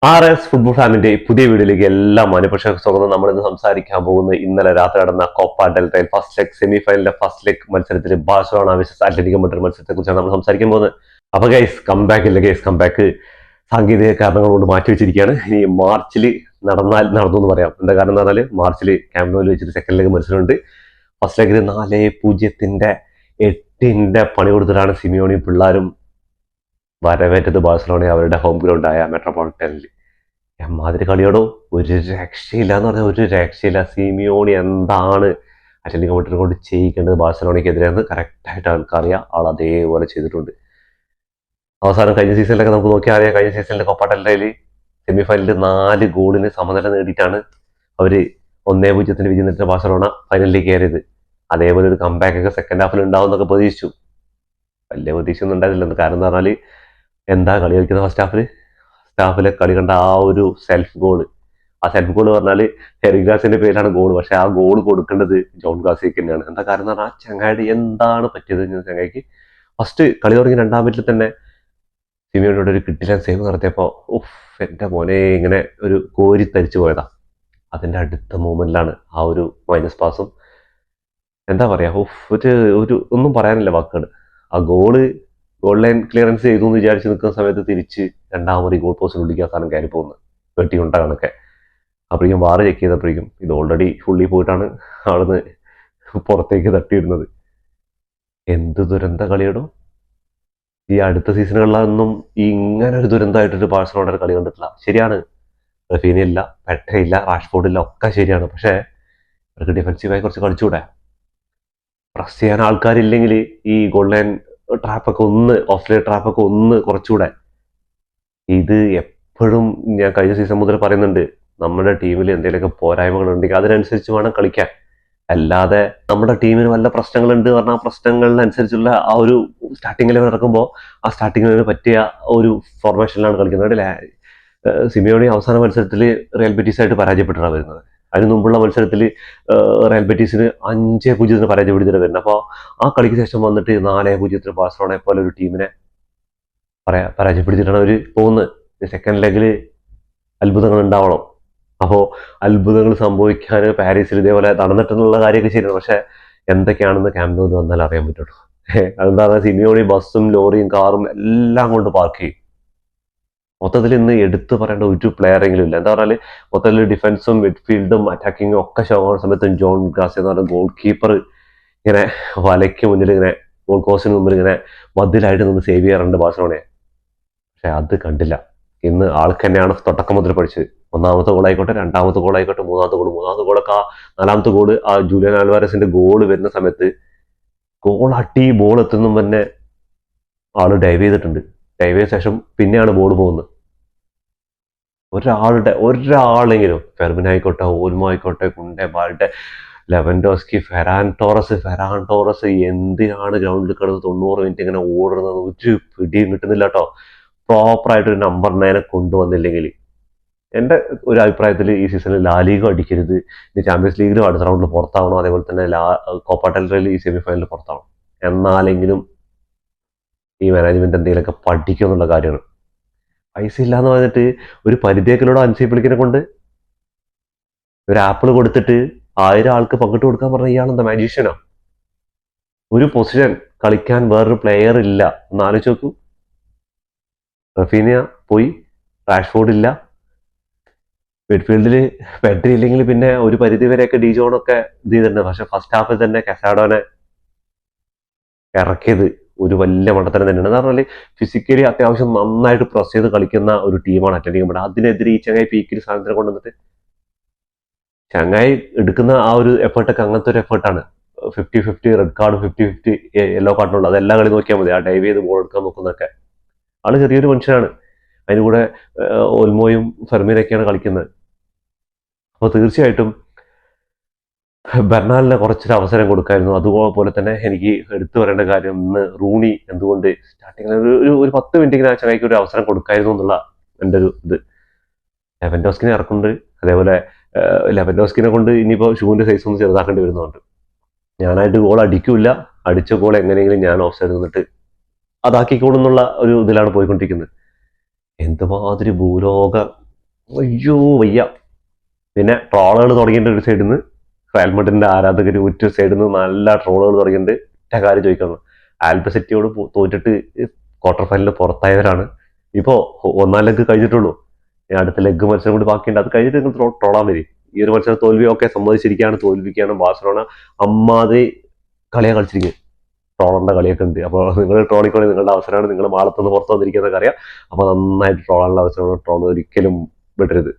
Football ഫാമിന്റെ പുതിയ വീഡിയോയിലേക്ക് എല്ലാ മാന്യപ്രേക്ഷകർക്കും സ്വാഗതം. നമ്മൾ ഇന്ന് സംസാരിക്കാൻ പോകുന്ന ഇന്നലെ രാത്രി നടന്ന കോപ്പ ഡെൽറ്റയിൽ ഫസ്റ്റ് ലെഗ് സെമി ഫൈനലിലെ ഫസ്റ്റ് ലെഗ് മത്സരത്തിൽ ബാഴ്സലോണ വേഴ്സസ് അത്ലറ്റിക്കോ മഡ്രിഡ് മത്സരത്തെ കുറിച്ചാണ് നമ്മൾ സംസാരിക്കാൻ പോകുന്നത്. അപ്പൊ ഗൈസ് കംബാക്ക് ഇല്ല, ഗൈസ് കംബാക്ക് സാങ്കേതിക കാരണങ്ങൾ കൊണ്ട് മാറ്റി വെച്ചിരിക്കുകയാണ്. ഇനി മാർച്ചിൽ നടന്നു എന്ന് പറയാം. എന്താ കാരണം എന്ന് പറഞ്ഞാൽ മാർച്ചിൽ ക്യാമ്പ് നോയിൽ വെച്ചിട്ട് സെക്കൻഡ് ലെഗ് മത്സരമുണ്ട്. ഫസ്റ്റ് ലെഗിൽ 4-0 8 പണി കൊടുത്തിട്ടാണ് സിമിയോണിയും പിള്ളേരും വരവേറ്റത് ബാഴ്സലോണയെ അവരുടെ ഹോം ഗ്രൗണ്ടായ മെട്രോപൊളിറ്റനിൽ. എമ്മാതിരി കളിയോടോ, ഒരു രക്ഷയില്ല എന്ന് പറഞ്ഞാൽ ഒരു രക്ഷയില്ല. സിമിയോണി എന്താണ് അത്ലറ്റിക്കോ മഡ്രിഡ് കൊണ്ട് ചെയ്യിക്കേണ്ടത് ബാഴ്സലോണയ്ക്കെതിരെയെന്ന് കറക്റ്റായിട്ട് ആൾക്കറിയാം. ആൾ അതേപോലെ ചെയ്തിട്ടുണ്ട്. അവസാനം കഴിഞ്ഞ സീസണിലൊക്കെ നമുക്ക് നോക്കിയാൽ അറിയാം. കഴിഞ്ഞ സീസണിലെ കോപ്പ ഡെൽറ്റയിൽ സെമി ഫൈനലിൽ 4 ഗോളിന് സമനില നേടിയിട്ടാണ് അവർ 1-0 വിജയം നേടിയ ബാഴ്സലോണ ഫൈനലിലേക്ക് കയറിയത്. അതേപോലെ ഒരു കംബാക്ക് ഒക്കെ സെക്കൻഡ് ഹാഫിൽ ഉണ്ടാവും എന്നൊക്കെ പ്രതീക്ഷിച്ചു. വലിയ പ്രതീക്ഷയൊന്നും ഉണ്ടായിരുന്നില്ല. കാരണം എന്ന് പറഞ്ഞാൽ എന്താ കളി കളിക്കുന്നത് ഫസ്റ്റ് ഹാഫിലെ കളി കണ്ട ആ ഒരു സെൽഫ് ഗോള് പറഞ്ഞാൽ ഹെറിഗ്രാസിന്റെ പേരിലാണ് ഗോൾ. പക്ഷെ ആ ഗോൾ കൊടുക്കേണ്ടത് ജോൺ ഗാസിക്ക് തന്നെയാണ്. എന്താ കാരണം എന്ന് പറഞ്ഞാൽ ആ ചങ്ങാടി എന്താണ് പറ്റിയത്? ചങ്ങായിക്ക് ഫസ്റ്റ് കളി തുടങ്ങി 2-ാം മിനിറ്റിൽ തന്നെ സിമിയോണിയുടെ ഒരു കിട്ടില്ല സേവ് നടത്തിയപ്പോൾ എന്റെ മോനെ ഇങ്ങനെ ഒരു കോരി തരിച്ചു പോയതാ. അതിന്റെ അടുത്ത മൂമെന്റിലാണ് ആ ഒരു മൈനസ് പാസും. എന്താ പറയാ, ഒരു ഒന്നും പറയാനില്ല വാക്കുകൾ. ആ ഗോൾ ലൈൻ ക്ലിയറൻസ് ചെയ്തു എന്ന് വിചാരിച്ച് നിൽക്കുന്ന സമയത്ത് തിരിച്ച് രണ്ടാമത് ഗോൾ പോസ്റ്റിൽ ഉള്ളിക്കാൻ സാധനം കയറി പോകുന്നത് വെട്ടിയുണ്ട കണക്കെ. അപ്പോഴേക്കും വാറ് ചെക്ക് ചെയ്തപ്പോഴേക്കും ഇത് ഓൾറെഡി ഫുള്ളി പോയിട്ടാണ് അവിടുന്ന് പുറത്തേക്ക് തട്ടിയിടുന്നത്. എന്ത് ദുരന്ത കളിയിടും! ഈ അടുത്ത സീസണുകളിലൊന്നും ഇങ്ങനെ ഒരു ദുരന്തമായിട്ടൊരു ബാഴ്സലോണയുടെ കളി കണ്ടിട്ടില്ല. ശരിയാണ്, റഫീനിയില്ല, പെട്രയില്ല, റാഷ്ഫോർഡില്ല, ഒക്കെ ശരിയാണ്. പക്ഷേ അവർക്ക് ഡിഫൻസീവായി കുറച്ച് കളിച്ചുകൂടെ? പ്രസ് ചെയ്യാൻ ആൾക്കാരില്ലെങ്കിൽ ഈ ഗോൾ ലൈൻ ട്രാപ്പൊക്കെ ഓഫ് ലൈൻ ട്രാപ്പൊക്കെ കുറച്ചുകൂടെ. ഇത് എപ്പോഴും ഞാൻ കഴിഞ്ഞ സീസൺ മുതൽ പറയുന്നുണ്ട്, നമ്മുടെ ടീമിൽ എന്തെങ്കിലുമൊക്കെ പോരായ്മകൾ ഉണ്ടെങ്കിൽ അതിനനുസരിച്ച് വേണം കളിക്കാൻ. അല്ലാതെ നമ്മുടെ ടീമിന് വല്ല പ്രശ്നങ്ങളുണ്ട് പറഞ്ഞാൽ ആ പ്രശ്നങ്ങളിനനുസരിച്ചുള്ള ആ ഒരു സ്റ്റാർട്ടിംഗ് ലെവൽ ഇറക്കുമ്പോൾ ആ സ്റ്റാർട്ടിംഗ് ലെവലിന് പറ്റിയ ഒരു ഫോർമേഷനിലാണ് കളിക്കുന്നത്. സിമിയോണി അവസാന മത്സരത്തിൽ റിയൽ ബെറ്റീസായിട്ട് പരാജയപ്പെട്ടാണ് വരുന്നത്. അതിന് മുമ്പുള്ള മത്സരത്തിൽ റയൽ ബെറ്റീസിന് 5-0 പരാജയപ്പെടുത്തിയിട്ട് വരുന്നത്. അപ്പോൾ ആ കളിക്ക് ശേഷം വന്നിട്ട് 4-0 ബാഴ്സലോണയെ പോലെ ഒരു ടീമിനെ പരാജയപ്പെടുത്തിയിട്ടാണ് അവർ പോകുന്നത്. സെക്കൻഡ് ലെഗിൽ അത്ഭുതങ്ങൾ ഉണ്ടാവണം. അപ്പോൾ അത്ഭുതങ്ങൾ സംഭവിക്കാൻ പാരീസിൽ ഇതേപോലെ നടന്നിട്ടുള്ള കാര്യമൊക്കെ ശരിയാണ്. പക്ഷെ എന്തൊക്കെയാണെന്ന് ക്യാമ്പ് നോയിൽ വന്നാൽ അറിയാൻ പറ്റുള്ളൂ. അതെന്താ പറയുക, സിമിയോണി ബസ്സും ലോറിയും കാറും എല്ലാം കൊണ്ട് പാർക്ക് ചെയ്യും. മൊത്തത്തിൽ ഇന്ന് എടുത്തു പറയേണ്ട ഒരു പ്ലെയറെങ്കിലും ഇല്ല. എന്താ പറഞ്ഞാൽ മൊത്തത്തിൽ ഡിഫൻസും മിഡ്ഫീൽഡും അറ്റാക്കിങ്ങും ഒക്കെ ഷോക്കുന്ന സമയത്ത് ജോൺ ഗ്രാസി എന്ന് പറഞ്ഞ ഗോൾ കീപ്പർ ഇങ്ങനെ വലയ്ക്ക് മുന്നിൽ ഇങ്ങനെ ഗോൾ പോസ്റ്റിന് മുമ്പിൽ ഇങ്ങനെ മതിലായിട്ട് നിന്ന് സേവ് ചെയ്യാറുണ്ട് ബാഴ്സലോണയെ. പക്ഷെ അത് കണ്ടില്ല. ഇന്ന് ആൾക്ക് തന്നെയാണ് തുടക്കം മുതൽ പഠിച്ചത്. 1-ാമത്തെ ഗോളായിക്കോട്ടെ, 2-ാമത്തെ ഗോളായിക്കോട്ടെ, 3-ാമത്തെ ഗോളൊക്കെ ആ 4-ാമത്തെ ഗോള് ആ ജൂലിയൻ ആൽവാരസിന്റെ ഗോള് വരുന്ന സമയത്ത് ഗോൾ അട്ടി ബോൾ എത്തുന്ന തന്നെ ആള് ഡൈവ് ചെയ്തിട്ടുണ്ട്. ഡൈവ് ചെയ്ത ശേഷം പിന്നെയാണ് ബോൾ പോകുന്നത്. ഒരാളെങ്കിലും ഫെർമിനായിക്കോട്ടെ, ഓൽമോ ആയിക്കോട്ടെ, കുണ്ടെ, ബാൾട്ടെ, ലെവൻഡോസ്കി, ഫെറാൻ ടോറസ് എന്തിനാണ് ഗ്രൗണ്ടിൽ കിടന്ന് 90 മിനിറ്റ് ഇങ്ങനെ ഓടുന്നത്? ഒരു പിടിയും കിട്ടുന്നില്ല കേട്ടോ. പ്രോപ്പറായിട്ട് ഒരു നമ്പർ 9 കൊണ്ടുവന്നില്ലെങ്കിൽ എൻ്റെ ഒരു അഭിപ്രായത്തിൽ ഈ സീസണിൽ ലാലീഗ അടിക്കരുത്. ഇനി ചാമ്പ്യൻസ് ലീഗിലും അടുത്ത റൗണ്ടിൽ പുറത്താവണം. അതേപോലെ തന്നെ കോപ്പ ഡെൽറ്റയിൽ ഈ സെമി ഫൈനലിൽ പുറത്താവണം. എന്നാലെങ്കിലും ഈ മാനേജ്മെന്റ് എന്തെങ്കിലുമൊക്കെ പഠിക്കും എന്നുള്ള കാര്യമാണ്. പൈസ ഇല്ലാന്ന് പറഞ്ഞിട്ട് ഒരു പരിധിയൊക്കെയോട് അൻസിപ്പിളിക്കിനെ കൊണ്ട് ഒരു ആപ്പിൾ കൊടുത്തിട്ട് 1000 ആൾക്ക് പങ്കിട്ട് കൊടുക്കാൻ പറഞ്ഞ ഇയാളെന്താ മാജീഷ്യനോ? ഒരു പൊസിഷൻ കളിക്കാൻ വേറൊരു പ്ലെയർ ഇല്ല. ഒന്ന് ആലോചിച്ച് നോക്കൂ. റഫീനിയ പോയി, റാഷ്ഫോർഡ് ഇല്ല, മിഡ്ഫീൽഡിൽ പെഡ്രി ഇല്ലെങ്കിൽ പിന്നെ ഒരു പരിധി വരെയൊക്കെ ഡിജോണൊക്കെ ഇത് ചെയ്തിട്ടുണ്ട്. പക്ഷെ ഫസ്റ്റ് ഹാഫിൽ തന്നെ കസാഡോനെ ഇറക്കിയത് ഒരു വലിയ മണ്ടത്തരം തന്നെയാണ്. എന്ന് പറഞ്ഞാൽ ഫിസിക്കലി അത്യാവശ്യം നന്നായിട്ട് പ്രസ് ചെയ്ത് കളിക്കുന്ന ഒരു ടീമാണ് അത്ലറ്റിക്കോ മഡ്രിഡ്. അതിനെതിരെ ഈ ചങ്ങായി പീക്കിൽ സാധനത്തിനെ കൊണ്ടുവന്നിട്ട് ചങ്ങായി എടുക്കുന്ന ആ ഒരു എഫേർട്ടൊക്കെ അങ്ങനത്തെ ഒരു എഫേർട്ടാണ്. 50-50 റെഡ് കാർഡ്, 50-50 യെല്ലോ കാർഡിനുള്ള അതെല്ലാം കളി നോക്കിയാൽ മതി. ആ ഡൈവ് ചെയ്ത് ബോൾ എടുക്കാൻ നോക്കുന്നതൊക്കെ ആള് ചെറിയൊരു മനുഷ്യനാണ്. അതിന് കൂടെ ഓൽമോയും ഫെർമിനൊക്കെയാണ് കളിക്കുന്നത്. അപ്പോൾ തീർച്ചയായിട്ടും ബെർണാലിനെ കുറച്ചൊരു അവസരം കൊടുക്കായിരുന്നു. അതുപോലെ തന്നെ എനിക്ക് എടുത്തു പറയേണ്ട കാര്യം, ഇന്ന് റൂണി എന്തുകൊണ്ട് സ്റ്റാർട്ടിങ്ങിൽ ഒരു 10 മിനിറ്റ് ആ ചങ്ങായിക്ക് ഒരു അവസരം കൊടുക്കായിരുന്നു എന്നുള്ള എൻ്റെ ഒരു ഇത്. ലെവൻഡോസ്കിനെ ഇറക്കുന്നുണ്ട്. അതേപോലെ ലെവൻഡോസ്കിനെ കൊണ്ട് ഇനിയിപ്പോൾ ഷൂവിൻ്റെ സൈസ് ഒന്ന് ചെറുതാക്കേണ്ടി വരുന്നുണ്ട്. ഞാനായിട്ട് ഗോൾ അടിക്കില്ല, അടിച്ച ഗോൾ എങ്ങനെയെങ്കിലും ഞാൻ ഓഫ് സൈഡ് നിന്നിട്ട് അതാക്കിക്കോളും എന്നുള്ള ഒരു ഇതിലാണ് പോയിക്കൊണ്ടിരിക്കുന്നത്. എന്തുമാതിരി ഭൂലോക അയ്യോ വയ്യ. പിന്നെ ട്രോളുകൾ തുടങ്ങിയിട്ട് ഒരു സൈഡിൽ നിന്ന് റയൽ മാഡ്രിഡിന്റെ ആരാധകർ ഒരു സൈഡിൽ നിന്ന് നല്ല ട്രോളുകൾ തുടങ്ങിയിട്ട് ഒറ്റ കാര്യം ചോദിക്കുന്നു. ആൽബസിറ്റിയോട് തോറ്റിട്ട് ക്വാർട്ടർ ഫൈനലിൽ പുറത്തായവരാണ്. ഇപ്പോ ഒന്നാം ലെഗ് കഴിഞ്ഞിട്ടുള്ളൂ, അടുത്ത ലെഗ് മത്സരം കൂടി ബാക്കിയുണ്ട്, അത് കഴിഞ്ഞിട്ട് നിങ്ങൾ ട്രോളാൻ വരും. ഈ ഒരു മത്സരം തോൽവി ഒക്കെ സമ്മതിച്ചിരിക്കുകയാണ്, തോൽവിക്കാണ് ബാഴ്സലോണ അമ്മാതി കളിയാ കളിച്ചിരിക്കുന്നത്. ട്രോളേണ്ട കളിയൊക്കെ ഉണ്ട്. അപ്പോൾ നിങ്ങൾ ട്രോളിക്കോളി, നിങ്ങളുടെ അവസരമാണ്, നിങ്ങൾ മാളത്തുനിന്ന് പുറത്തു വന്നിരിക്കുന്നതൊക്കെ അറിയാം. അപ്പോൾ നന്നായിട്ട് ട്രോളാനുള്ള അവസരമാണ്. ട്രോൾ ഒരിക്കലും വിടരുത്.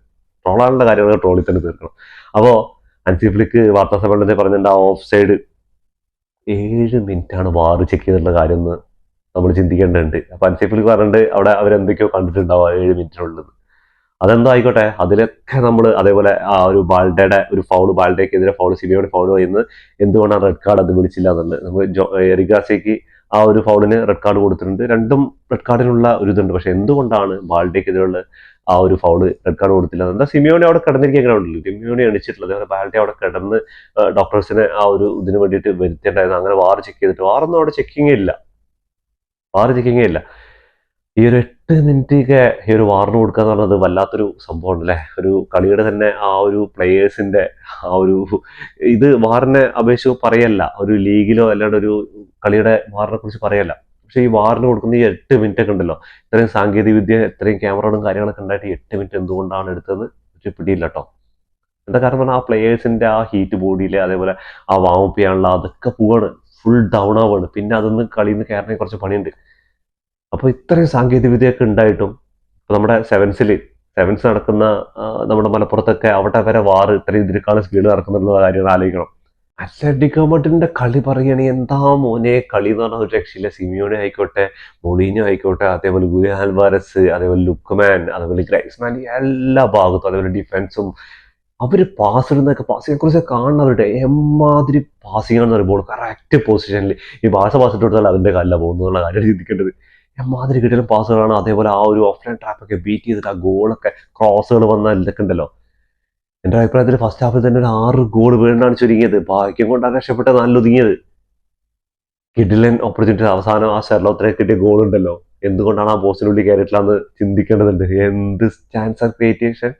ട്രോളാനുള്ള കാര്യങ്ങൾ ട്രോളിൽ തന്നെ തീർക്കണം. അപ്പോൾ ഹൻസി ഫ്ലിക്ക് വാർത്താ സമ്മേളനത്തിൽ പറഞ്ഞിട്ടുണ്ട്, ആ ഓഫ് സൈഡ് 7 മിനിറ്റാണ് വാർ ചെക്ക് ചെയ്തിട്ടുള്ള കാര്യം എന്ന് നമ്മൾ ചിന്തിക്കേണ്ടതുണ്ട്. അപ്പൊ ഹൻസി ഫ്ലിക്ക് പറഞ്ഞിട്ട് അവിടെ അവരെന്തൊക്കെയോ കണ്ടിട്ടുണ്ടാവും 7 മിനിറ്റിനുള്ളത്. അതെന്തോ ആയിക്കോട്ടെ, അതിലൊക്കെ നമ്മൾ അതേപോലെ ആ ഒരു ബാൽഡയുടെ ഒരു ഫൗള്, ബാൽഡയ്ക്കെതിരെ ഫൗള്, സിമിയോയുടെ ഫൗള് ചെയ്യുന്നത് എന്തുകൊണ്ടാണ് റെഡ് കാർഡ് അത് വിളിച്ചില്ല എന്നുള്ളത്. നമുക്ക് എറിഗാസിക്ക് ആ ഒരു ഫൗളിന് റെഡ് കാർഡ് കൊടുത്തിട്ടുണ്ട്. രണ്ടും റെഡ് കാർഡിനുള്ള ഒരു ഇതുണ്ട്. പക്ഷെ എന്തുകൊണ്ടാണ് ബാൽഡയ്ക്കെതിരെയുള്ള ആ ഒരു ഫൗള് റെഡ് കാർഡ് കൊടുത്തില്ല? എന്താ സിമിയോനെ അവിടെ കിടന്നിരിക്കാൻ ഗ്രൗണ്ടിൽ, സിമിയോനെ എണിച്ചിട്ടുള്ളത്, അതേപോലെ ബാൽഡെ അവിടെ കിടന്ന് ഡോക്ടേഴ്സിനെ ആ ഒരു ഇതിന് വേണ്ടിയിട്ട് വരുത്തേണ്ടായിരുന്നു. അങ്ങനെ വാർ ചെക്ക് ചെയ്തിട്ട് വാറൊന്നും അവിടെ ചെക്കിങ്ങേ ഇല്ല, വാർ ചെക്കിങ്ങേ ഇല്ല. ഈ ഒരു 8 മിനിറ്റൊക്കെ ഈ ഒരു വാറിന് കൊടുക്കുക എന്ന് പറഞ്ഞത് വല്ലാത്തൊരു സംഭവമാണ് അല്ലേ. ഒരു കളിയുടെ തന്നെ ആ ഒരു പ്ലെയേഴ്സിന്റെ ആ ഒരു ഇത് വാറിനെ അപേക്ഷിച്ച് പറയല്ല, ഒരു ലീഗിലോ അല്ലാണ്ട് ഒരു കളിയുടെ വാറിനെ കുറിച്ച് പറയല്ല. പക്ഷെ ഈ വാറിന് കൊടുക്കുന്ന ഈ 8 മിനിറ്റ് ഒക്കെ ഉണ്ടല്ലോ, ഇത്രയും സാങ്കേതിക വിദ്യ, ഇത്രയും ക്യാമറകളും കാര്യങ്ങളൊക്കെ ഉണ്ടായിട്ട് 8 മിനിറ്റ് എന്തുകൊണ്ടാണ് എടുത്തതെന്ന് ഒരു പിടിയില്ല കേട്ടോ. എന്താ കാരണം പറഞ്ഞാൽ ആ പ്ലെയേഴ്സിന്റെ ആ ഹീറ്റ് ബോഡിയിൽ, അതേപോലെ ആ വാമപ്പ് ചെയ്യാനുള്ള അതൊക്കെ പോവാണ്, ഫുൾ ഡൗൺ ആവുകയാണ്. പിന്നെ അതൊന്ന് കളിയിൽ നിന്ന് കയറണമെങ്കിൽ കുറച്ച് പണിയുണ്ട്. അപ്പോൾ ഇത്രയും സാങ്കേതിക വിദ്യയൊക്കെ ഉണ്ടായിട്ടും ഇപ്പൊ നമ്മുടെ സെവൻസ് നടക്കുന്ന നമ്മുടെ മലപ്പുറത്തൊക്കെ അവിടെ വരെ വാർ ഇത്രയും ഇതിനേക്കാളും സ്പീഡ് നടക്കുന്നുള്ള കാര്യങ്ങൾ ആലോചിക്കണം. അത്ലറ്റിക്കോ മഡ്രിഡിന്റെ കളി പറയുകയാണെങ്കിൽ എന്താ മോനെ കളി എന്ന് പറഞ്ഞാൽ ഒരു രക്ഷയില്ല. സിമിയോനെ ആയിക്കോട്ടെ, മൊളീനോ ആയിക്കോട്ടെ, അതേപോലെ ഗുയ ആൽവാരസ്, അതേപോലെ ലുക്മാൻ, അതേപോലെ ഗ്രൈസ്മാൻ, എല്ലാ ഭാഗത്തും, അതേപോലെ ഡിഫൻസും അവര് പാസ് ഇടുന്നൊക്കെ, പാസിനെ കുറിച്ച് കാണുന്നവരുടെ എമ്മാതിരി പാസിംഗ് ആണെന്ന് പറയുമ്പോൾ കറക്റ്റ് പൊസിഷനിൽ ഈ പാസ് ഇട്ട് കൊടുത്താൽ അതിന്റെ കല്ല പോകുന്നുള്ള കാര്യം ചിന്തിക്കേണ്ടത്. എമ്മാതിരി കിട്ടിയാലും പാസുകളാണ്. അതേപോലെ ആ ഒരു ഓഫ്ലൈൻ ട്രാപ്പൊക്കെ ബീറ്റ് ചെയ്തിട്ട് ആ ഗോളൊക്കെ ക്രോസുകൾ വന്ന ഇതൊക്കെ ഉണ്ടല്ലോ. എന്റെ അഭിപ്രായത്തിൽ ഫസ്റ്റ് ഹാഫിൽ തന്നെ ഒരു 6 ഗോൾ വീണ്ടാണ് ചുരുങ്ങിയത്. ഭാഗ്യം കൊണ്ടാണ് രക്ഷപ്പെട്ടത്, നല്ല ഒതുങ്ങിയത്. കിഡിലൻ ഓപ്പർച്യൂണിറ്റി അവസാനം ആ ഷെർലോത്തിനെ കിട്ടിയ ഗോൾ ഉണ്ടല്ലോ, എന്തുകൊണ്ടാണ് ആ പോസ്റ്റിനുള്ളിൽ കയറിയിട്ടില്ലെന്ന് ചിന്തിക്കേണ്ടതുണ്ട്. എന്ത് ചാൻസ് ക്രിയേറ്റേഷൻ,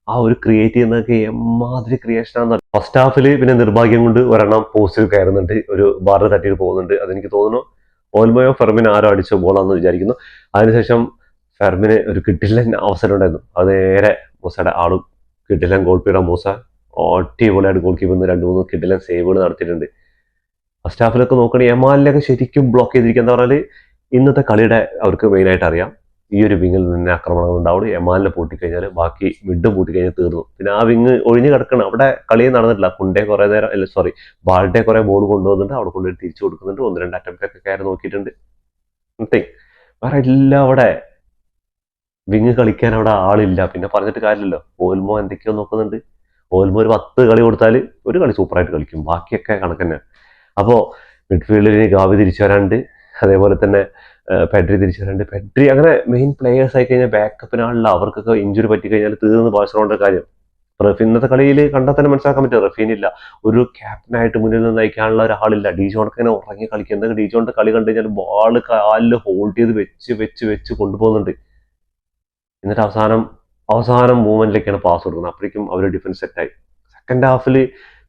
ആ ഒരു ക്രിയേറ്റ് ചെയ്യുന്നതൊക്കെ എമ്മാതിരി ക്രിയേഷൻ ആണെന്ന്. ഫസ്റ്റ് ഹാഫിൽ പിന്നെ നിർഭാഗ്യം കൊണ്ട് ഒരെണ്ണം പോസ്റ്റിൽ കയറുന്നുണ്ട്, ഒരു ബാറിന് തട്ടിയിട്ട് പോകുന്നുണ്ട്. അതെനിക്ക് തോന്നുന്നു ഓൽമയോ ഫെർമിൻ ആരോ അടിച്ച ബോളാണെന്ന് വിചാരിക്കുന്നു. അതിനുശേഷം ഫെർമിന് ഒരു കിഡിലൻ അവസരം ഉണ്ടായിരുന്നു, അത് നേരെ മൂസയുടെ ആളും കിഡിലൻ ഗോൾ കീപ്പർ മൂസ അടിപൊളിയായിട്ട് ഗോൾ കീപ്പർ 2-3 കിഡിലൻ സേവുകൾ നടത്തിയിട്ടുണ്ട്. ഫസ്റ്റ് ഹാഫിലൊക്കെ നോക്കുകയാണെങ്കിൽ എമാലിലൊക്കെ ശരിക്കും ബ്ലോക്ക് ചെയ്തിരിക്കുക. എന്താ പറഞ്ഞാൽ ഇന്നത്തെ കളിയുടെ അവർക്ക് മെയിനായിട്ട് അറിയാം, ഈ ഒരു വിങ്ങിൽ നിന്ന് ആക്രമണങ്ങൾ ഉണ്ടാവുള്ളൂ. എമാലിനെ പൂട്ടിക്കഴിഞ്ഞാൽ ബാക്കി മിഡും പൂട്ടിക്കഴിഞ്ഞാൽ തീർന്നു. പിന്നെ ആ വിങ് ഒഴിഞ്ഞു കിടക്കണം, അവിടെ കളി നടന്നിട്ടില്ല. കുണ്ടേ കുറെ നേരം, അല്ല സോറി, ബാൾഡെ കുറെ ബോൾ കൊണ്ടുവന്നിട്ട് അവിടെ കൊണ്ടുപോയി തിരിച്ചു കൊടുക്കുന്നുണ്ട്. 1-2 അറ്റംപ്റ്റ് ഒക്കെ കയറി നോക്കിയിട്ടുണ്ട്. വേറെ എല്ലാം അവിടെ വിങ് കളിക്കാൻ അവിടെ ആളില്ല. പിന്നെ പറഞ്ഞിട്ട് കാര്യമില്ലല്ലോ, ഓൽമോ എന്തൊക്കെയോ നോക്കുന്നുണ്ട്. ഓൽമോ ഒരു 10 കളി കൊടുത്താൽ ഒരു കളി സൂപ്പറായിട്ട് കളിക്കും, ബാക്കിയൊക്കെ കണക്ക്. അപ്പോൾ മിഡ്ഫീൽഡിന് ഗാവി തിരിച്ചു വരാണ്ട്, അതേപോലെ തന്നെ പെഡ്രി തിരിച്ചു വരാണ്ട്. പെഡ്രി അങ്ങനെ മെയിൻ പ്ലേയേഴ്സ് ആയി കഴിഞ്ഞാൽ ബാക്കപ്പിനാണല്ല, അവർക്കൊക്കെ ഇഞ്ചുറി പറ്റിക്കഴിഞ്ഞാൽ തീർന്ന് ബാഴ്സലോണയുടെ കാര്യം. റഫീൻ ഇന്നത്തെ കളിയിൽ കണ്ടാൽ തന്നെ മനസ്സിലാക്കാൻ പറ്റും, റഫീനില്ല, ഒരു ക്യാപ്റ്റനായിട്ട് മുന്നിൽ നിന്ന് നയിക്കാനുള്ള ഒരാളില്ല. ഡീജോണൊക്കെ ഇങ്ങനെ ഉറങ്ങി കളിക്കുക. എന്തൊക്കെ ഡീജോണിന്റെ കളി കണ്ടു കഴിഞ്ഞാൽ ബോൾ കാലിൽ ഹോൾഡ് ചെയ്ത് വെച്ച് കൊണ്ടുപോകുന്നുണ്ട്. എന്നിട്ട് അവസാനം മൂവ്മെന്റിലേക്കാണ് പാസ് കൊടുക്കുന്നത്. അപ്പോഴേക്കും അവർ ഡിഫൻസ് സെറ്റായി. സെക്കൻഡ് ഹാഫിൽ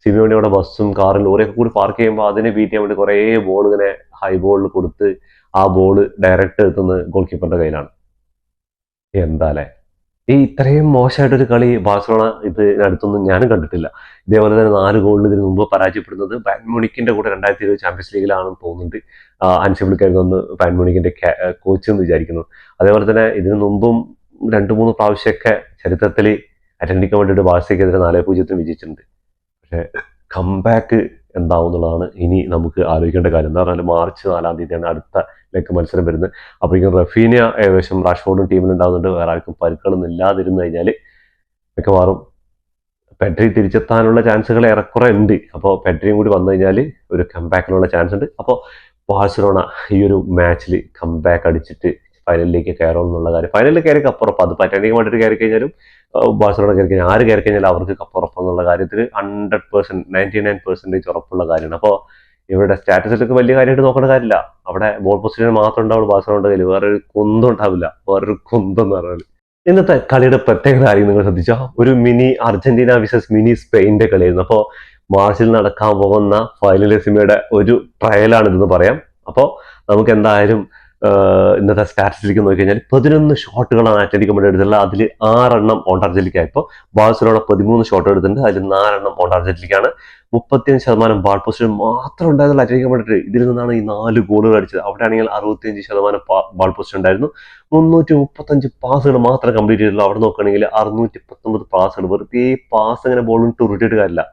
സിമിയോണി അവിടെ ബസ്സും കാറും ലോറിയൊക്കെ കൂടി പാർക്ക് ചെയ്യുമ്പോൾ അതിനെ ബീറ്റ് ചെയ്യാൻ വേണ്ടി കുറേ ബോൾ ഇങ്ങനെ ഹൈ ബോളിൽ കൊടുത്ത് ആ ബോള് ഡയറക്റ്റ് എത്തുന്നത് ഗോൾ കീപ്പറിന്റെ കയ്യിലാണ്. എന്താല്ലേ ഈ ഇത്രയും മോശമായിട്ടൊരു കളി ബാഴ്സലോണ ഇതിനടുത്തൊന്നും ഞാനും കണ്ടിട്ടില്ല. ഇതേപോലെ തന്നെ 4 ഗോളിന് ഇതിന് മുമ്പ് പരാജയപ്പെടുന്നത് ബാൻ മ്യൂണിക്കിന്റെ കൂടെ 2020 ചാമ്പ്യൻസ് ലീഗിലാണെന്ന് തോന്നുന്നുണ്ട്. ഹൻസി ഫ്ലിക്കായിരുന്നു ഒന്ന് ബാൻ മ്യൂണിക്കിന്റെ കോച്ച് എന്ന് വിചാരിക്കുന്നു. അതേപോലെ തന്നെ ഇതിനു മുമ്പും 2-3 പ്രാവശ്യമൊക്കെ ചരിത്രത്തിൽ അറ്റന്റിക്കോ വേണ്ടിയിട്ട് ബാഴ്സയ്ക്കെതിരെ 4-0 വിജയിച്ചിട്ടുണ്ട്. പക്ഷെ കംബാക്ക് എന്താവും എന്നുള്ളതാണ് ഇനി നമുക്ക് ആലോചിക്കേണ്ട കാര്യം. എന്താ പറഞ്ഞാൽ മാർച്ച് 4-ാം തീയതിയാണ് അടുത്ത ലെഗ് മത്സരം വരുന്നത്. അപ്പോഴേക്കും റഫീനിയ ഏകദേശം റാഷ്ഫോർഡും ടീമിലുണ്ടാകുന്നുണ്ട്. വേറെ ആർക്കും പരുക്കളൊന്നും ഇല്ലാതിരുന്നു കഴിഞ്ഞാൽ മിക്കവാറും പെഡ്രി തിരിച്ചെത്താനുള്ള ചാൻസുകൾ ഏറെക്കുറെ ഉണ്ട്. അപ്പോൾ പെഡ്രിയും കൂടി വന്നു കഴിഞ്ഞാൽ ഒരു കംബാക്കിനുള്ള ചാൻസ് ഉണ്ട്. അപ്പോൾ ബാഴ്സലോണ ഈ ഒരു മാച്ചിൽ കംബാക്ക് അടിച്ചിട്ട് ഫൈനലിലേക്ക് കയറണം എന്നുള്ള കാര്യം. ഫൈനലിൽ കയറി കപ്പുറപ്പം, അത് പറ്റാണെങ്കിൽ വേണ്ടിയിട്ട് കയറി കഴിഞ്ഞാലും ബാഴ്സലോണ കയറി കഴിഞ്ഞാൽ ആര് കയറി കഴിഞ്ഞാൽ അവർക്ക് കപ്പുറപ്പം എന്നുള്ള കാര്യത്തിൽ 100%, 99% ഉറപ്പുള്ള കാര്യമാണ്. അപ്പോൾ ഇവരുടെ സ്റ്റാറ്റസിലൊക്കെ വലിയ കാര്യമായിട്ട് നോക്കേണ്ട കാര്യമില്ല. അവിടെ ബോൾ പൊസിഷൻ മാത്രം ഉണ്ടാവുള്ളൂ ബാഴ്സലോണയുടെ കയ്യിൽ, വേറൊരു കുന്തം ഉണ്ടാവില്ല, വേറൊരു കുന്തം എന്ന് പറഞ്ഞാൽ. ഇന്നത്തെ കളിയുടെ പ്രത്യേകത ആരെയും നിങ്ങൾ ശ്രദ്ധിച്ചോ? ഒരു മിനി അർജന്റീന വിസസ് മിനി സ്പെയിനിന്റെ കളിയായിരുന്നു. അപ്പോൾ മാർച്ചിൽ നടക്കാൻ പോകുന്ന ഫൈനലിസിമയുടെ ഒരു ട്രയലാണിതെന്ന് പറയാം. അപ്പോൾ നമുക്ക് എന്തായാലും ഇന്നത്തെ സ്റ്റാറ്റിസ്റ്റിക്സ് നോക്കി കഴിഞ്ഞാൽ 11 ഷോട്ടുകളാണ് അത്ലറ്റിക്കോ മഡ്രിഡ് എടുത്തിട്ടുള്ളത്. അതിൽ 6 ഓൺ ടാർജറ്റിലേക്കാണ്. ഇപ്പോൾ ബാഴ്സലോണ 13 ഷോട്ട് എടുത്തിട്ടുണ്ട്, അതിൽ 4 ഓൺ ടാർജറ്റിലേക്കാണ്. 35% ബാൾ പൊസിഷൻ മാത്രം ഉണ്ടായിരുന്നില്ല അത്ലറ്റിക്കോ മഡ്രിഡ്. ഇതിൽ നിന്നാണ് ഈ 4 ഗോളുകൾ അടിച്ചത്. അവിടെ ആണെങ്കിൽ 65% ബാൾ പൊസിഷൻ ഉണ്ടായിരുന്നു. 335 പാസുകൾ മാത്രം കംപ്ലീറ്റ് ചെയ്തിട്ടുള്ളൂ. അവിടെ നോക്കുകയാണെങ്കിൽ 619 പാസുകൾ. വെറുതെ പാസ് അങ്ങനെ ബോൾ ഇട്ട് ഉരുട്ടിയിട്ട് കാര്യമില്ല.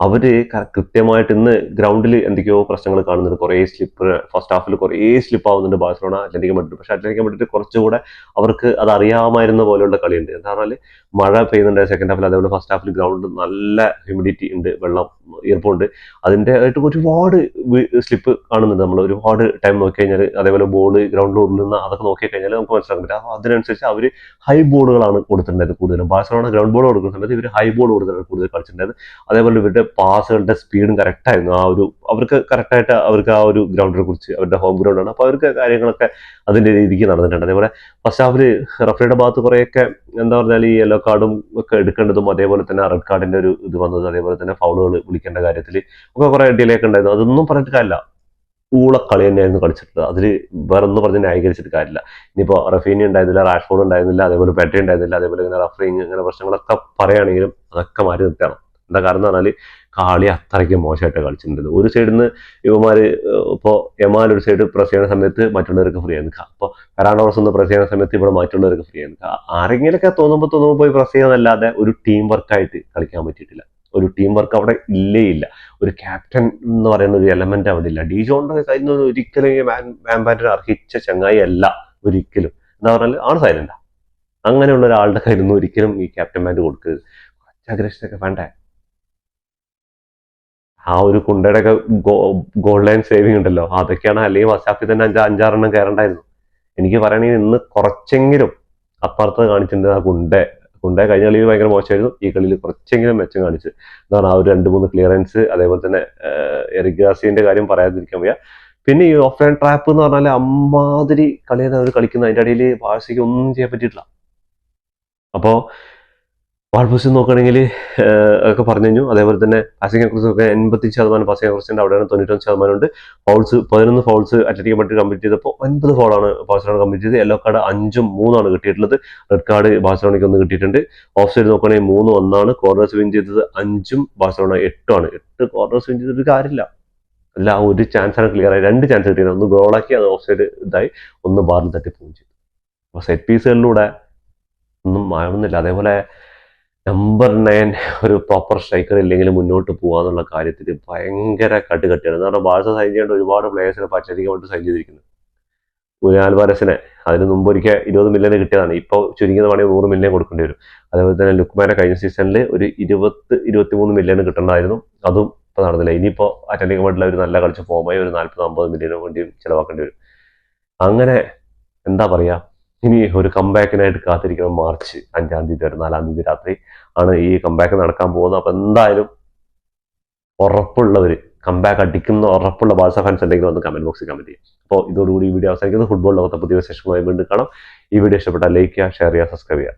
അവര് കൃത്യമായിട്ട് ഇന്ന് ഗ്രൗണ്ടിൽ എന്തൊക്കെയോ പ്രശ്നങ്ങൾ കാണുന്നുണ്ട്. കുറേ സ്ലിപ്പ്, ഫസ്റ്റ് ഹാഫിൽ കുറേ സ്ലിപ്പ് ആവുന്നുണ്ട് ബാഴ്സലോണ അത്ലറ്റിക്കോ മഡ്രിഡ്. പക്ഷെ അത്ലറ്റിക്കോ മഡ്രിഡ് കുറച്ചുകൂടെ അവർക്ക് അത് അറിയാമായിരുന്ന പോലെയുള്ള കളിയുണ്ട്. എന്താ പറഞ്ഞാൽ മഴ പെയ്യുന്നുണ്ട് സെക്കൻഡ് ഹാഫിൽ, അതേപോലെ ഫസ്റ്റ് ഹാഫിൽ ഗ്രൗണ്ട് നല്ല ഹ്യൂമിഡിറ്റി ഉണ്ട്, വെള്ളം ഈർപ്പമുണ്ട്. അതിൻ്റെ ആയിട്ട് ഒരുപാട് സ്ലിപ്പ് കാണുന്നുണ്ട്. നമ്മൾ ഒരുപാട് ടൈം നോക്കി കഴിഞ്ഞാൽ, അതേപോലെ ബോൾ ഗ്രൗണ്ടിൽ ഉള്ളുന്ന അതൊക്കെ നോക്കി കഴിഞ്ഞാൽ നമുക്ക് മനസ്സിലാക്കാൻ പറ്റും. അപ്പോൾ അതിനനുസരിച്ച് അവർ ഹൈ ബോളുകളാണ് കൊടുത്തിട്ടുണ്ടായത് കൂടുതലും. ബാഴ്സലോണ ഗ്രൗണ്ട് ബോൾ കൊടുക്കുന്ന സമയത്ത് ഇവർ ഹൈ ബോൾ കൊടുത്തിട്ടാണ് കൂടുതൽ കളിച്ചിട്ടുണ്ടായത്. അതേപോലെ ഇവരുടെ പാസുകളുടെ സ്പീഡും കറക്റ്റ് ആയിരുന്നു. അവർക്ക് കറക്റ്റായിട്ട് അവർക്ക് ആ ഒരു ഗ്രൗണ്ടിനെ കുറിച്ച്, അവരുടെ ഹോം ഗ്രൗണ്ടാണ്, അപ്പോൾ അവർക്ക് കാര്യങ്ങളൊക്കെ അതിന്റെ രീതിക്ക് നടന്നിട്ടുണ്ട്. അതേപോലെ ഫസ്റ്റ് ഹാഫിൽ റഫറിയുടെ ഭാഗത്ത് കുറേയൊക്കെ എന്താ പറഞ്ഞാൽ ഈ യെല്ലോ കാർഡും ഒക്കെ എടുക്കേണ്ടതും, അതേപോലെ തന്നെ റെഡ് കാർഡിന്റെ ഒരു ഇത് വന്നത്, അതേപോലെ തന്നെ ഫൗളുകൾ വിളിക്കേണ്ട കാര്യത്തിൽ ഒക്കെ കുറെ ഡിലേ ഒക്കെ ഉണ്ടായിരുന്നു. അതൊന്നും പറഞ്ഞിട്ട് കാര്യമില്ല. ഊളക്കളി തന്നെയായിരുന്നു കളിച്ചിട്ടുള്ളത്. അതിൽ വേറെ ഒന്നും പറഞ്ഞ് ന്യായീകരിച്ചിട്ട് കാര്യമില്ല. ഇനിയിപ്പോൾ റഫീനി ഉണ്ടായിരുന്നില്ല, റാഷ്ഫോർഡ് ഉണ്ടായിരുന്നില്ല, അതേപോലെ പെട്രി ഉണ്ടായിരുന്നില്ല, അതേപോലെ ഇങ്ങനെ റഫറിങ് ഇങ്ങനെ പ്രശ്നങ്ങളൊക്കെ പറയുകയാണെങ്കിലും അതൊക്കെ മാറ്റി നിർത്തണം. എന്താ കാരണം എന്ന് പറഞ്ഞാൽ കളി അത്രയ്ക്ക് മോശമായിട്ട് കളിച്ചിട്ടുണ്ട്. ഒരു സൈഡിൽ നിന്ന് ഇവന്മാര് ഇപ്പോൾ എമാൽ ഒരു സൈഡ് പ്രസ് ചെയ്യുന്ന സമയത്ത് മറ്റുള്ളവർക്ക് ഫ്രീ ആയി. അപ്പോൾ ഫെറാൻഡോസ് ഒന്ന് പ്രസ് ചെയ്യുന്ന സമയത്ത് ഇവിടെ മറ്റുള്ളവർക്ക് ഫ്രീ ആയി. ആരെങ്കിലൊക്കെ തോന്നുമ്പോൾ പോയി പ്രസ് ചെയ്യാന്നല്ലാതെ ഒരു ടീം വർക്കായിട്ട് കളിക്കാൻ പറ്റിയിട്ടില്ല. ഒരു ടീം വർക്ക് അവിടെ ഇല്ല. ഒരു ക്യാപ്റ്റൻ എന്ന് പറയുന്ന ഒരു എലമെന്റ് അവിടെ ഇല്ല. ഡിജോണിന്റെ കയ്യിൽ നിന്ന് ഒരിക്കലും മാൻപാറ്റിന് അർഹിച്ച ചങ്ങായി അല്ല ഒരിക്കലും. എന്താ പറഞ്ഞാൽ ആണ് സൈലന്റാ. അങ്ങനെയുള്ള ഒരാളുടെ കയ്യിൽ നിന്ന് ഒരിക്കലും ഈ ക്യാപ്റ്റൻ മാൻഡ് കൊടുക്കരുത്. അഗ്രഷനൊക്കെ വേണ്ടേ? ആ ഒരു കുണ്ടയുടെ ഒക്കെ ഗോൾ ലൈൻ സേവിങ് ഉണ്ടല്ലോ, അതൊക്കെയാണ്. അല്ലെങ്കിൽ വസാപ്പിൽ തന്നെ 5-6 കയറണ്ടായിരുന്നു. എനിക്ക് പറയണെങ്കിൽ ഇന്ന് കുറച്ചെങ്കിലും അപ്പുറത്ത് കാണിച്ചിട്ടുണ്ട് ആ കുണ്ടെ കഴിഞ്ഞ കളിയിൽ ഭയങ്കര മോശമായിരുന്നു. ഈ കളിയിൽ കുറച്ചെങ്കിലും മെച്ചം കാണിച്ച്. എന്താണ് ആ ഒരു 2-3 ക്ലിയറൻസ്, അതേപോലെ തന്നെ എറിഗാസിന്റെ കാര്യം പറയാതിരിക്കാൻ വയ്യ. പിന്നെ ഈ ഓഫ് ലൈൻ ട്രാപ്പ് എന്ന് പറഞ്ഞാൽ അമ്മാതിരി കളിയാണ് അവർ കളിക്കുന്നത്. അതിന്റെ ഇടയിൽ ബാഴ്സയ്ക്ക് ഒന്നും ചെയ്യാൻ പറ്റിയിട്ടില്ല. അപ്പോൾ ബാൾ പൊസിഷൻ നോക്കുകയാണെങ്കിൽ ഒക്കെ പറഞ്ഞു കഴിഞ്ഞു. അതേപോലെ തന്നെ പാസിംഗ് അക്യൂറസിയൊക്കെ 85% പാസിംഗ് അക്യൂറസിന്റെ അവിടെയാണ് 95% ഉണ്ട്. 11 ഫൗൾസ് അത്ലറ്റിക്കോ മഡ്രിഡ് കംപ്ലീറ്റ് ചെയ്തപ്പോൾ 9 ഫൗളാണ് ബാഴ്സലോണ കംപ്ലീറ്റ് ചെയ്തത്. യെല്ലോ കാർഡ് 5-3 കിട്ടിയിട്ടുള്ളത്. റെഡ് കാർഡ് ബാഴ്സലോണയ്ക്ക് 1 കിട്ടിയിട്ടുണ്ട്. ഓഫ് സൈഡ് നോക്കുകയാണെങ്കിൽ 3-1. കോർണേഴ്സ് വിൻ ചെയ്തത് 5, ബാഴ്സലോണ 8. 8 കോർണേഴ്സ് വിൻ ചെയ്തിട്ട് കാര്യമില്ല. അല്ല, ഒരു ചാൻസാണ് ക്ലിയർ ആയി. 2 ചാൻസ് കിട്ടിയത്. ഒന്ന് ഗോളാക്കി, അത് ഓഫ് സൈഡ് ഇതായി, ഒന്ന് ബാറിൽ തട്ടി പോവുകയും ചെയ്തു. അപ്പോൾ സെറ്റ് പീസുകളിലൂടെ ഒന്നും ആവുന്നില്ല. അതേപോലെ നമ്പർ 9 ഒരു പ്രോപ്പർ സ്ട്രൈക്കർ ഇല്ലെങ്കിൽ മുന്നോട്ട് പോകാന്നുള്ള കാര്യത്തിൽ ഭയങ്കര കട്ടുകട്ടിയാണ്. എന്ന് പറഞ്ഞാൽ ബാഴ്സ സൈൻ ചെയ്യേണ്ട ഒരുപാട് പ്ലേയേഴ്സിനെ അത്ലറ്റിക്കോ മഡ്രിഡ് സൈൻ ചെയ്തിരിക്കുന്നത്. ആൽവാരസിനെ അതിന് മുമ്പ് ഒരിക്കൽ 20 മില്യൺ കിട്ടിയതാണ്. ഇപ്പോൾ ചുരുങ്ങിയത് വേണമെങ്കിൽ 100 മില്യൺ കൊടുക്കേണ്ടി വരും. അതേപോലെ തന്നെ ലുക്മാനെ കഴിഞ്ഞ സീസണിൽ ഒരു 20-23 മില്യൺ കിട്ടേണ്ടതായിരുന്നു. അതും ഇപ്പോൾ നടന്നില്ല. ഇനിയിപ്പോൾ അത്ലറ്റിക്കോ മഡ്രിഡിൽ ഒരു നല്ല കളിച്ച ഫോമായി ഒരു 40-50 മില്യൺ വേണ്ടിയും ചിലവാക്കേണ്ടി വരും. അങ്ങനെ എന്താ പറയുക, ഇനി ഒരു കംബാക്കിനായിട്ട് കാത്തിരിക്കണം. മാർച്ച് 5-ാം തീയതി വരെ 4-ാം തീയതി രാത്രി ആണ് ഈ കംബാക്ക് നടക്കാൻ പോകുന്നത്. അപ്പൊ എന്തായാലും ഉറപ്പുള്ളവർ, കംബാക്ക് അടിക്കുന്ന ഉറപ്പുള്ള ബാഴ്സ ഫാൻസ് ഉണ്ടെങ്കിൽ ഒന്ന് കമന്റ് ബോക്സിൽ കമന്റ് ചെയ്യും. അപ്പോൾ ഇതോടുകൂടി ഈ വീഡിയോ അവസാനിക്കുന്നത്. ഫുട്ബോൾ ലോകത്തെ പുതിയ വിശേഷമായി വീണ്ടും കാണാം. ഈ വീഡിയോ ഇഷ്ടപ്പെട്ടാൽ ലൈക്ക് ചെയ്യുക, ഷെയർ ചെയ്യുക, സബ്സ്ക്രൈബ് ചെയ്യുക.